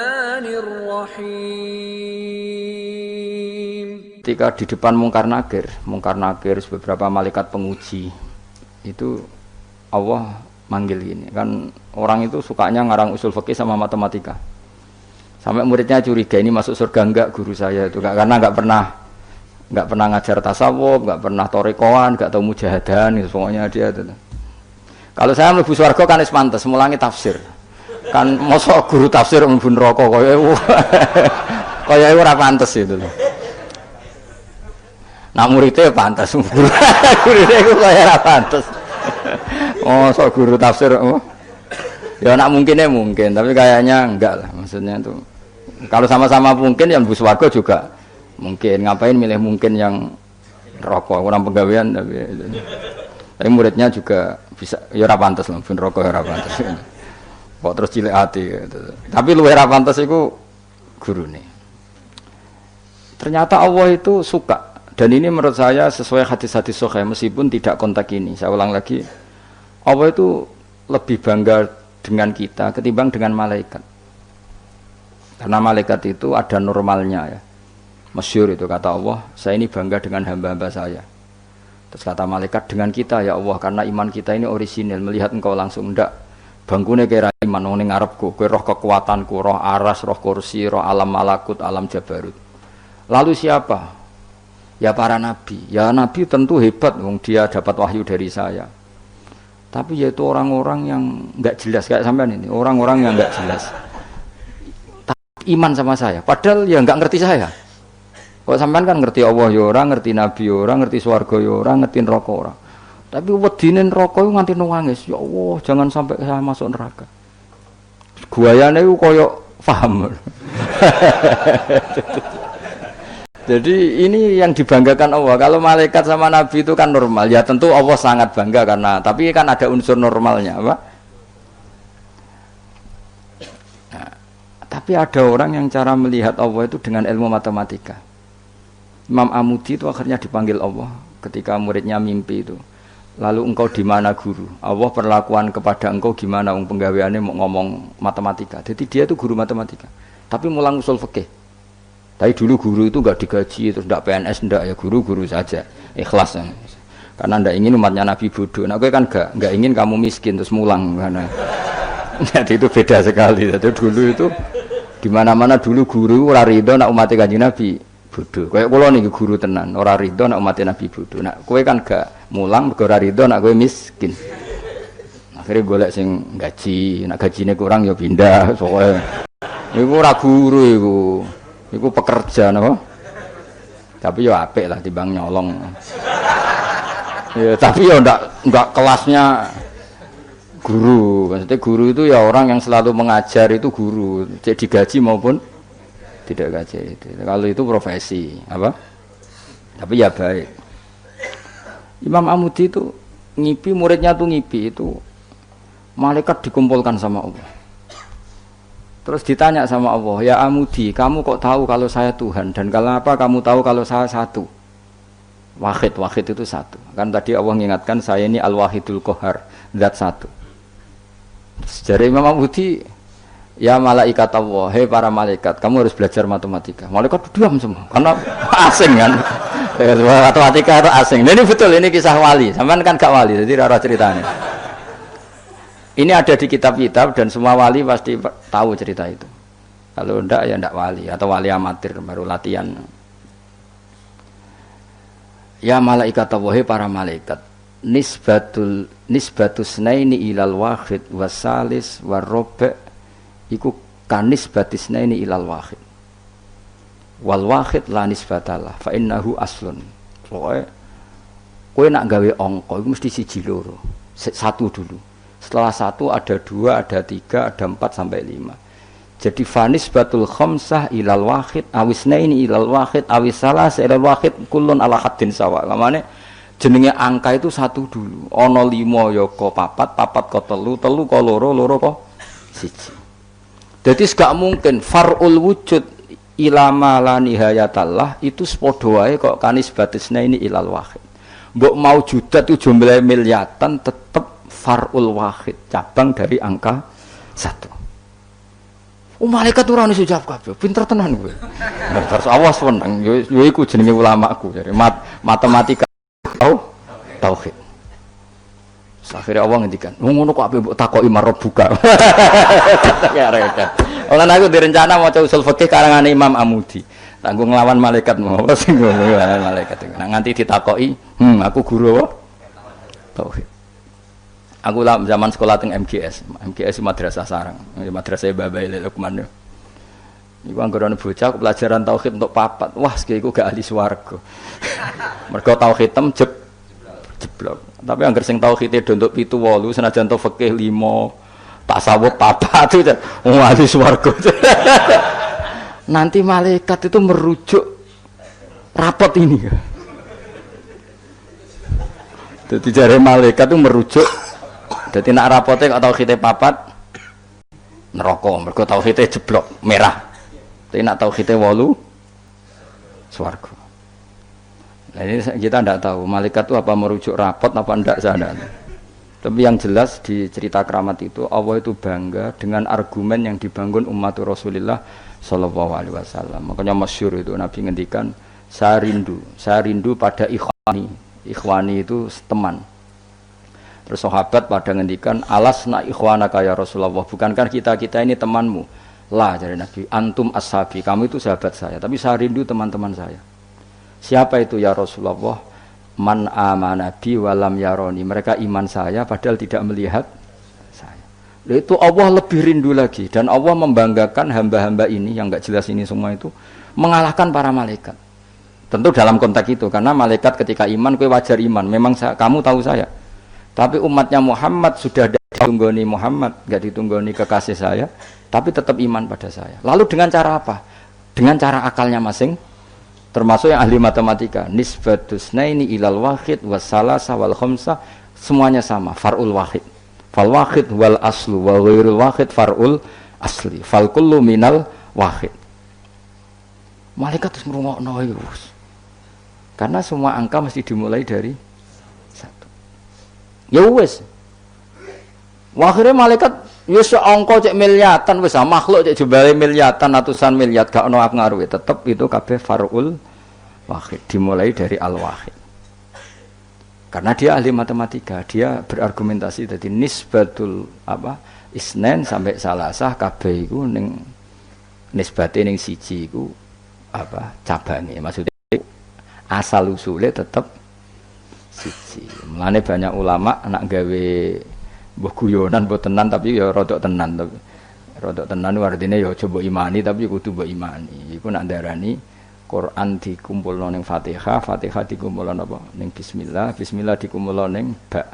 Bismillahirrahmanirrahim. Ketika di depan Mungkar Nakir beberapa malaikat penguji itu Allah manggil ini kan, orang itu sukanya ngarang usul fikih sama matematika sampai muridnya curiga ini masuk surga enggak guru saya itu karena enggak pernah ngajar tasawuf, enggak pernah torekoan, enggak tahu mujahadan itu pokoknya dia itu. Kalau saya mlebu swarga kan wis pantes mulangi tafsir kan, mosok guru tafsir mlebu neraka kaya ora pantes itu loh. Nah muridnya pantas, muridnya itu kaya ora pantas. Oh, so guru tafsir, ya nak mungkinnya mungkin, tapi kayaknya enggak lah. Maksudnya itu, kalau sama-sama mungkin yang bus warga juga mungkin. Ngapain milih mungkin yang rokok, orang pegawaian tapi muridnya juga bisa, ya ora pantas lah, pun rokok ora pantas. Kok terus cilik hati gitu. Tapi luwih ora pantas iku gurune. Ternyata Allah itu suka. Dan ini menurut saya sesuai hadis-hadis sahih meskipun tidak kontak ini. Saya ulang lagi, Allah itu lebih bangga dengan kita ketimbang dengan malaikat. Karena malaikat itu ada normalnya ya. Masyhur itu kata Allah, saya ini bangga dengan hamba-hamba saya. Terus kata malaikat, dengan kita ya Allah, karena iman kita ini orisinil, melihat engkau langsung ndak. Bangkune kira iman ning ngarepku, kowe roh kekuatanku, roh aras, roh kursi, roh alam malakut, alam jabarut. Lalu siapa? Ya para nabi. Ya nabi tentu hebat, wong dia dapat wahyu dari saya. Tapi yaitu orang-orang yang enggak jelas kayak sampean ini, orang-orang yang enggak jelas. Tapi iman sama saya, padahal ya enggak ngerti saya. Kok sampean kan ngerti Allah ya ora, ngerti nabi ya ora, ngerti swarga ya ora, ngerti neraka ora. Tapi wedine neraka iku nganti nangis, ya Allah, jangan sampai saya masuk neraka. Guayane iku koyo paham. Jadi ini yang dibanggakan Allah. Kalau malaikat sama nabi itu kan normal. Ya tentu Allah sangat bangga karena, tapi kan ada unsur normalnya, apa? Nah, tapi ada orang yang cara melihat Allah itu dengan ilmu matematika. Imam Amudi itu akhirnya dipanggil Allah ketika muridnya mimpi itu. Lalu engkau di mana guru? Allah perlakuan kepada engkau gimana? Penggaweannya mau ngomong matematika. Jadi dia itu guru matematika. Tapi mulang usul fikih. Tapi dulu guru itu enggak digaji, terus enggak PNS, enggak ya guru saja, ikhlas ya. Karena enggak ingin umatnya Nabi bodoh. Nah, gue kan enggak ingin kamu miskin terus mulang karena jadi itu beda sekali. Jadi dulu itu di mana-mana dulu guru ora rido nak umat Kanjeng Nabi bodoh. Kayak kula niki guru tenan, ora rido nak umat Nabi bodoh. Nah, kowe kan enggak mulang mergo ora rido nak kowe miskin. Akhirnya golek sing gaji, nak gajine kurang ya pindah soalnya. Iku ora guru iku. Iku pekerja napa? Tapi ya apik lah timbang nyolong. Ya tapi ya ndak kelasnya guru. Maksudnya guru itu ya orang yang selalu mengajar itu guru, cek digaji maupun tidak gaji itu. Kalau itu profesi, apa? Tapi ya baik. Imam Amudi itu ngipi, muridnya tuh ngipi itu malaikat dikumpulkan sama Allah. Terus ditanya sama Allah, ya Amudi, kamu kok tahu kalau saya Tuhan? Dan kenapa kamu tahu kalau saya satu? Wahid itu satu. Kan tadi Allah mengingatkan saya ini Al-Wahidul Qahar, zat satu. Dari Imam Amudi, ya malaikat Allah, hei para malaikat, kamu harus belajar matematika. Malaikat diam semua, karena asing kan. Matematika itu asing. Ini betul, ini kisah wali. Sampai kan gak wali, jadi rara ceritanya. Ini ada di kitab-kitab dan semua wali pasti tahu cerita itu. Kalau ndak ya ndak wali atau wali amatir baru latihan. Ya malaikat Allah, para malaikat, nisbatus naini ilal wahid wasalis warrobe iku kanisbatis naini ilal wahid. Wal wahid la nisbatalah fa innahu aslun. Pokoke kowe nak gawe angka iku mesti siji loro. Satu dulu. Setelah satu ada dua, ada tiga, ada 4 sampai 5. Jadi fanis batul khamsah ilal wahid awisnaini ilal wahid awisalas ilal wahid kullun ala haddin sawa. Kamane jenenge angka itu satu dulu. Ana 5 ya ko 4, 4 ko 3, 3 ko 2, 2 ko 1. Jadi gak mungkin far'ul wujud ila ma la nihayatallah itu padha wae kok kanisbatisna ini ilal wahid. Mbok mau judat itu jumlah miliatan tetep far'ul wahid, cabang dari angka 1. Malaikat ora ono jawab kabeh. Pinter tenan kowe. Terus awas weneng yo iku jenenge ulamaku jare matematika tauhid. Akhirnya Allah ngendikan, ngono kok ape mbok takoki marab buka. Ya repot. Olan aku direncana maca usul fikih karangan Imam Amudi. Tanggung nglawan malaikat mau sing nglawan malaikat. Nah nganti ditakoki, aku guru apa? Tauhid. Aku lah zaman sekolah teng MGS. MGS Madrasah Sarang. Madrasah Babai Lukman. Iku anggone bocah pelajaran tauhid untuk papat. Wah, iku gak ahli swarga. Mergo tauhid jeblok. Tapi anggar sing tauhide do untuk 7 8 senajan to fikih 5, tasawuf 4 itu ahli swarga. Nanti malaikat itu merujuk rapot ini. Jadi jare malaikat itu merujuk. Jadi nak rapote kok tauhide 4 neraka, mergo tauhide jeblok merah. Tapi nak tauhide 8 swarga. Nah ini kita tidak tahu malaikat itu apa merujuk rapot apa tidak sana. Tapi yang jelas di cerita keramat itu Allah itu bangga dengan argumen yang dibangun umat Rasulullah Shallallahu Alaihi Wasallam. Makanya masyhur itu Nabi ngendikan saya rindu pada ikhwani. Ikhwani itu teman. Terus sahabat pada ngendikan alasna ikhwanaka ya Rasulullah, bukankah kita ini temanmu? Lah dari Nabi, antum ashabi, kamu itu sahabat saya, tapi saya rindu teman-teman saya. Siapa itu ya Rasulullah? Man amana bi walam yaroni. Mereka iman saya padahal tidak melihat saya. Itu Allah lebih rindu lagi, dan Allah membanggakan hamba-hamba ini yang enggak jelas ini semua itu mengalahkan para malaikat. Tentu dalam konteks itu, karena malaikat ketika iman, kowe wajar iman. Memang kamu tahu saya. Tapi umatnya Muhammad sudah ditunggoni Muhammad, enggak ditunggoni kekasih saya, tapi tetap iman pada saya. Lalu dengan cara apa? Dengan cara akalnya masing, termasuk yang ahli matematika. Nisbatus naini ilal wahid wassalasa wal khamsa, semuanya sama, far'ul wahid. Fal wahid wal aslu wa ghairul wahid far'ul asli. Fal kullu minal wahid. Malaikat terus ngrungokno iku. Karena semua angka mesti dimulai dari satu. Ya wis. Akhirnya malaikat ya seangka cek miliatan wis makhluk cek jumlahe miliatan ratusan miliar gak ono ngaruhe, tetep itu kabeh far'ul wahid, dimulai dari al-wahid. Karena dia ahli matematika, dia berargumentasi tadi nisbatul isnen sampai salasah kabeh iku ning nisbate ning siji iku cabange. Maksudnya asal usule tetep siji. Mulane banyak ulama nak gawe mbah guyonan mbah tenan tapi ya rodok tenan, tapi rodok tenan artine ya coba imani tapi kudu mbok imani. Iku nak darani Quran dikumpulno ning Fatihah, Fatihah dikumpulno apa ning bismillah, bismillah dikumpulno ning ba.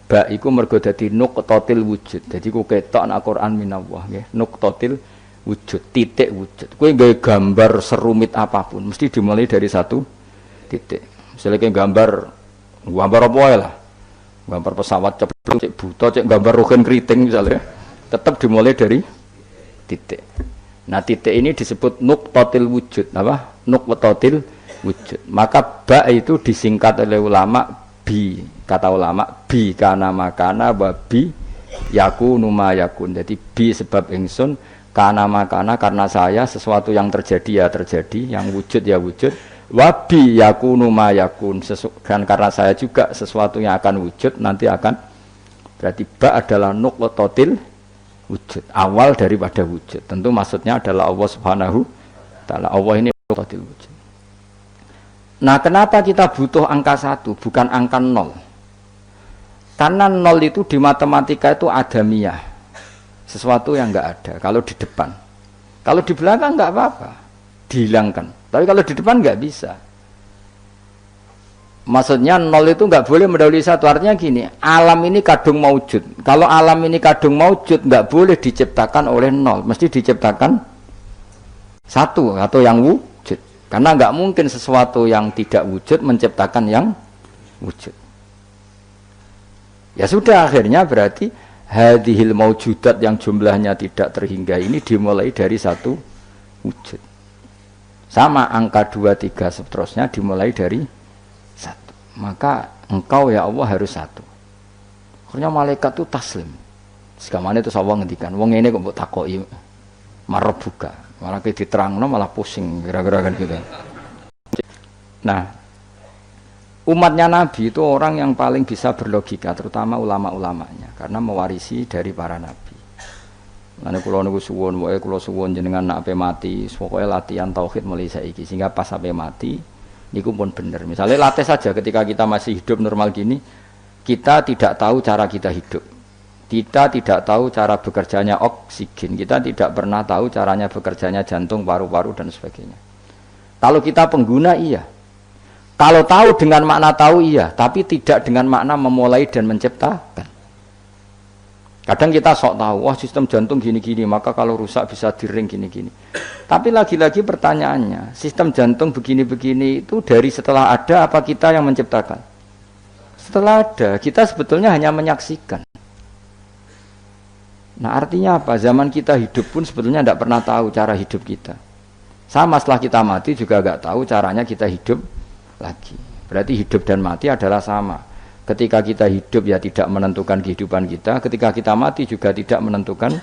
Ba iku mergo dadi nuqtatil wujud. Dadi ku ketok nak Quran minallah nggih, nuqtatil wujud, titik wujud. Kowe nggawe gambar serumit apapun mesti dimulai dari satu titik. Misalnya kayak gambar apa wae lah. Gambar pesawat ceplok, cek buta, cek gambar rugen keriting misalnya. Tetap dimulai dari titik. Nah, titik ini disebut nuqtatil wujud, apa? Nuqtatil wujud. Maka ba itu disingkat oleh ulama bi. Kata ulama bi kana makana wa bi yakunu ma yakun. Jadi bi sebab ingsun, kana makana karena saya sesuatu yang terjadi ya terjadi, yang wujud ya wujud. Wabi yakunu ma yakun, dan karena saya juga sesuatu yang akan wujud nanti akan, berarti ba adalah nuqtatil wujud, awal daripada wujud. Tentu maksudnya adalah Allah Subhanahu taala. Allah ini nuqtatil wujud. Nah, kenapa kita butuh angka 1 bukan angka 0? Karena 0 itu di matematika itu adamiyah, sesuatu yang enggak ada kalau di depan. Kalau di belakang enggak apa-apa, dihilangkan. Tapi kalau di depan nggak bisa. Maksudnya 0 itu nggak boleh mendahului 1. Artinya gini, alam ini kadung maujud. Kalau alam ini kadung maujud, nggak boleh diciptakan oleh 0. Mesti diciptakan 1 atau yang wujud. Karena nggak mungkin sesuatu yang tidak wujud menciptakan yang wujud. Ya sudah, akhirnya berarti hadhil maujudat yang jumlahnya tidak terhingga ini dimulai dari 1 wujud. Sama angka 2, 3 seterusnya dimulai dari 1. Maka engkau ya Allah harus 1. Akhirnya malaikat itu taslim. Sekamane itu Allah ngendikan, wong ini kok mbok takoki Marabuka. Malah diterangno malah pusing kira-kira kan gitu. Nah, umatnya Nabi itu orang yang paling bisa berlogika, terutama ulama-ulamanya, karena mewarisi dari para nabi. Lan kula niku suwun, wae kula suwun jenengan nak ape mati, pokoke latihan tauhid mulai saiki sehingga pas ape mati niku pun bener. Misalnya latih saja ketika kita masih hidup normal gini, kita tidak tahu cara kita hidup. Kita tidak tahu cara bekerjanya oksigen, kita tidak pernah tahu caranya bekerjanya jantung, paru-paru dan sebagainya. Kalau kita pengguna iya. Kalau tahu dengan makna tahu iya, tapi tidak dengan makna memulai dan menciptakan. Kadang kita sok tahu, wah sistem jantung gini-gini, maka kalau rusak bisa diring gini-gini. Tapi lagi-lagi pertanyaannya, sistem jantung begini-begini itu dari setelah ada apa kita yang menciptakan? Setelah ada, kita sebetulnya hanya menyaksikan. Nah artinya apa? Zaman kita hidup pun sebetulnya tidak pernah tahu cara hidup kita. Sama setelah kita mati juga nggak tahu caranya kita hidup lagi. Berarti hidup dan mati adalah sama. Ketika kita hidup ya tidak menentukan kehidupan kita, ketika kita mati juga tidak menentukan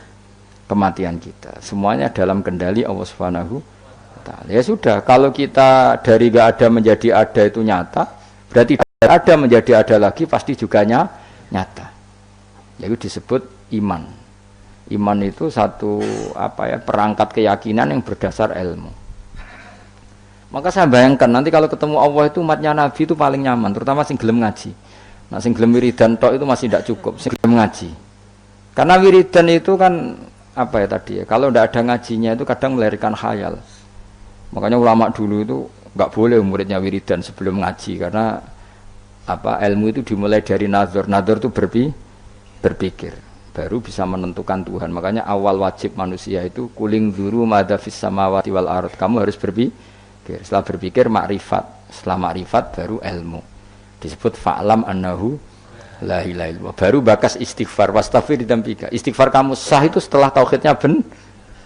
kematian kita. Semuanya dalam kendali Allah Subhanahu wa taala. Ya sudah, kalau kita dari nggak ada menjadi ada itu nyata, berarti ada menjadi ada lagi pasti juga nyata. Yaitu disebut iman. Iman itu satu perangkat keyakinan yang berdasar ilmu. Maka saya bayangkan nanti kalau ketemu Allah itu umatnya Nabi itu paling nyaman, terutama sing gelem ngaji. Nah sing gelem wiridan tok itu masih tidak cukup, sing gelem ngaji. Karena wiridan itu kan kalau tidak ada ngajinya itu kadang melahirkan khayal. Makanya ulama dulu itu nggak boleh muridnya wiridan sebelum ngaji karena ilmu itu dimulai dari nazar. Nazar itu berpikir, baru bisa menentukan Tuhan. Makanya awal wajib manusia itu kuling dzuru madza fis samawati wal ardh. Kamu harus berpikir. Setelah berpikir makrifat, setelah makrifat baru ilmu. Disebut fa'lam annahu la ilaha illallah. Baru bakas istighfar, wastaghfir dzambika. Istighfar kamu sah itu setelah tauhidnya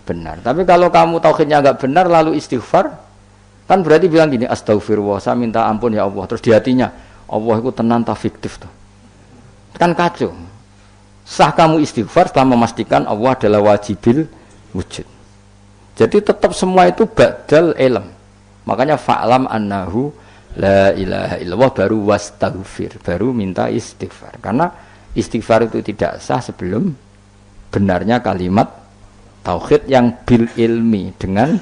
benar. Tapi kalau kamu tauhidnya enggak benar lalu istighfar, kan berarti bilang gini, astaghfirullah, saya minta ampun ya Allah. Terus di hatinya, Allah itu tenan ta fiktif tuh. Kan kacau. Sah kamu istighfar setelah memastikan Allah adalah wajibil wujud. Jadi tetap semua itu badal ilm. Makanya fa'lam annahu la ilaha illallah baru wastaghfir, baru minta istighfar. Karena istighfar itu tidak sah sebelum benarnya kalimat tauhid yang bil ilmi dengan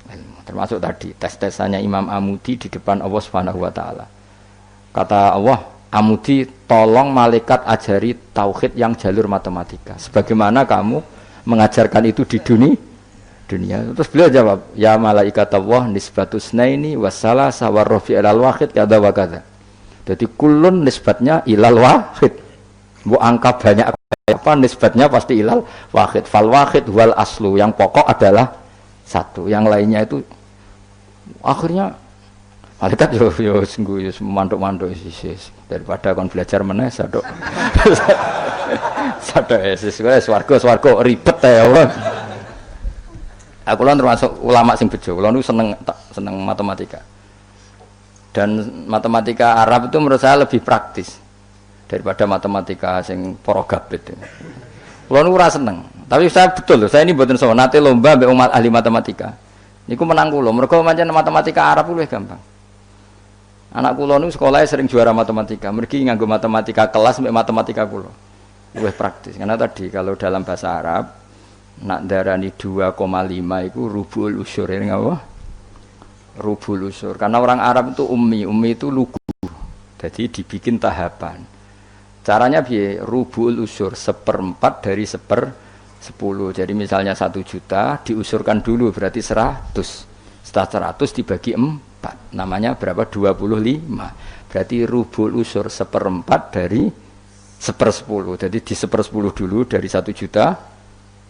ilmu. Termasuk tadi tes-tesannya Imam Amudi di depan Allah Subhanahu wa taala. Kata Allah, Amudi tolong malaikat ajari tauhid yang jalur matematika. Sebagaimana kamu mengajarkan itu di dunia. Terus beliau jawab, ya malaikat Allah nisbatus naini wassalasa warrafi ilal wahid kada wa kada. Jadi kulun nisbatnya ilal wahid. Bu angka banyak apa nisbatnya pasti ilal wahid. Fal wahid wal aslu, yang pokok adalah satu, yang lainnya itu akhirnya malaikat yo sungguh mantuk-mantuk daripada kon belajar meneh sadok. Sadok swarga ribet ya Allah. Aku lan termasuk ulama sing bejo. Kula niku seneng matematika. Dan matematika Arab itu menurut saya lebih praktis daripada matematika sing para gabit. Kula niku ora seneng. Tapi saya betul loh, saya ini mboten sowan nate lomba mbek umat ahli matematika. Niku menang kula. Mergo pancen matematika Arab luwih gampang. Anak kula niku sekolahnya sering juara matematika. Mergi nganggo matematika kelas mbek matematika kula. Luwih praktis. Karena tadi kalau dalam bahasa Arab nak darani 2,5 itu rubul usur ya apa? Rubul usur. Karena orang Arab itu ummi itu lugu. Jadi dibikin tahapan. Caranya biar rubul usur 1/4 dari 1/10. Jadi misalnya 1 juta diusurkan dulu berarti 100. Setelah 100 dibagi 4. Namanya berapa? 25. Berarti rubul usur 1/4 dari 1/10. Jadi di 1/10 dulu dari 1 juta.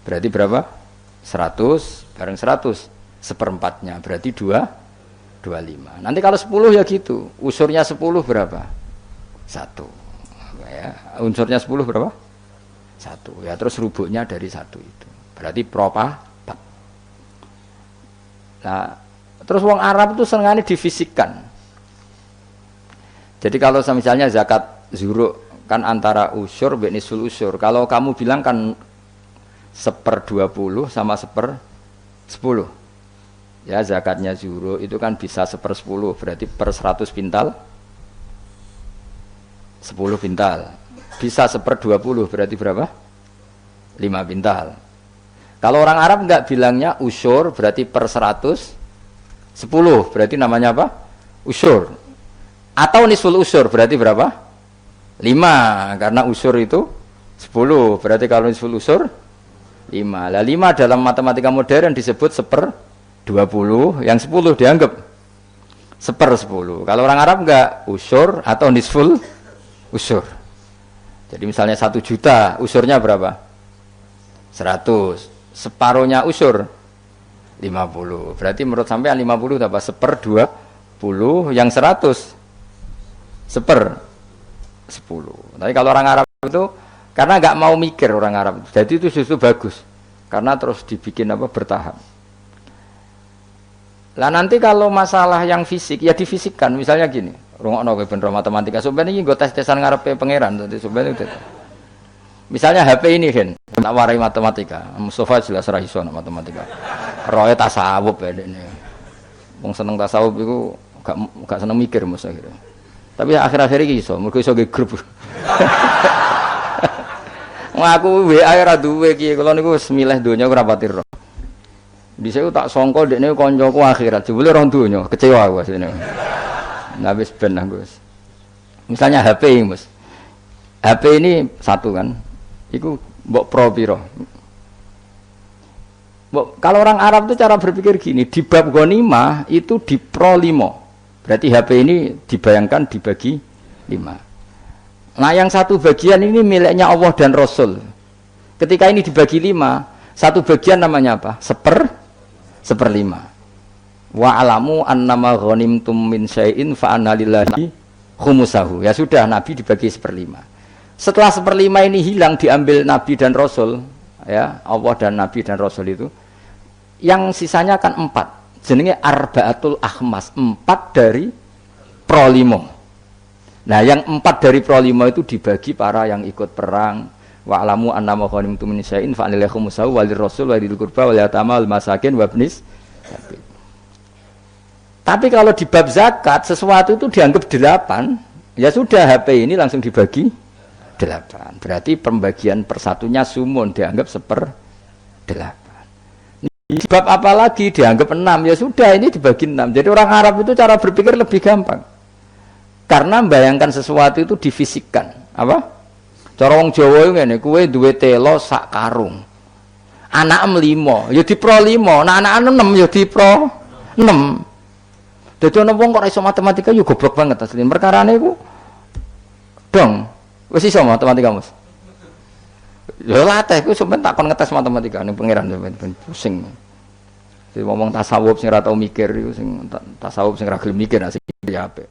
Berarti berapa? 100 bareng 100 1/4-nya berarti 25. Nanti kalau 10 ya gitu. Usurnya 10 berapa? 1. Ya, unsurnya 10 berapa? 1. Ya terus rubuknya dari 1 itu. Berarti propa 4. Nah, terus wong Arab itu senengane difisikkan. Jadi kalau misalnya zakat zuruk kan antara usur mbek nisul usur. Kalau kamu bilang kan 1/20 sama 1/10. Ya zakatnya zuhur itu kan bisa 1/10, berarti per 100 pintal 10 pintal. Bisa 1/20 berarti berapa? 5 pintal. Kalau orang Arab enggak bilangnya usyur, berarti per 100 10, berarti namanya apa? Usyur. Atau nisful usyur, berarti berapa? 5, karena usyur itu 10, berarti kalau nisful usyur 5. Lah 5 dalam matematika modern disebut 1/20, yang 10 dianggap 1/10. Kalau orang Arab enggak usyur atau nisful usyur. Jadi misalnya 1 juta, usyurnya berapa? 100. Separuhnya usyur 50. Berarti menurut sampean 50 apa? 1/20, yang 100 1/10. Tapi kalau orang Arab itu karena nggak mau mikir orang Arab, jadi itu justru bagus karena terus dibikin apa bertahap. Lah nanti kalau masalah yang fisik ya difisikkan, misalnya gini, rungokno kowe bener matematika, sebenarnya ini gue tes-tesan ngarepe pangeran, jadi sebenarnya itu. Misalnya HP ini kan, tak warai matematika, Mustafa jelas ra iso matematika. Roe tasawuf ya ini. Wong seneng tasawuf itu gak seneng mikir Mas akhirnya. Tapi akhir-akhir iki iso, mergo iso ge grup. Aku WA ora duwe iki, kula niku wis milih donya ora pati ro. Dhisik tak sangka dekne kancaku akhirat, jebule ora donya, kecewa aku asline. Nah wis ben aku wis. Misalnya HP Mas. HP ini satu kan. Iku mbok pro piro. Kalau orang Arab itu cara berpikir gini, di bab ghanimah itu di pro 5. Berarti HP ini dibayangkan dibagi 5. Nah yang satu bagian ini miliknya Allah dan Rasul. Ketika ini dibagi 5, satu bagian namanya apa? 1/5. Wa alamu annama ghanimtum min syai'in fa anna lillahi khumusahu. Ya sudah, Nabi dibagi 1/5. Setelah 1/5 ini hilang diambil Nabi dan Rasul, ya Allah dan Nabi dan Rasul itu, yang sisanya kan 4. Jenenge arba'atul akhmas, 4 dari pro 5. Nah yang 4 dari pro 5 itu dibagi para yang ikut perang. Wa alamu annama ghanimtum min syai'in fa anna lillahi khumusahu walir rasul walil qurba wal yatama wal masakin wabnis. Tapi kalau di bab zakat sesuatu itu dianggap 8, ya sudah HP ini langsung dibagi 8. Berarti pembagian persatunya sumun dianggap 1/8. Di bab apa lagi dianggap 6, ya sudah ini dibagi 6. Jadi orang Arab itu cara berpikir lebih gampang. Karena membayangkan sesuatu itu difisikkan. Apa? Cara wong Jawa ngene, kowe duwe telo sak karung. Anak 5, ya di pro 5. Nah anak 6 ya di pro 6. Dadi ana wong kok iso matematika yo goblok banget asline. Perkarane iku dong. Wis iso matematika, Mas. Ya latih ku sampeyan takon ngetes matematika ning pangeran sampeyan pusing. Jadi ngomong tasawuf sing ora tau mikir iku sing tasawuf sing ra gelem mikir asik ya apik.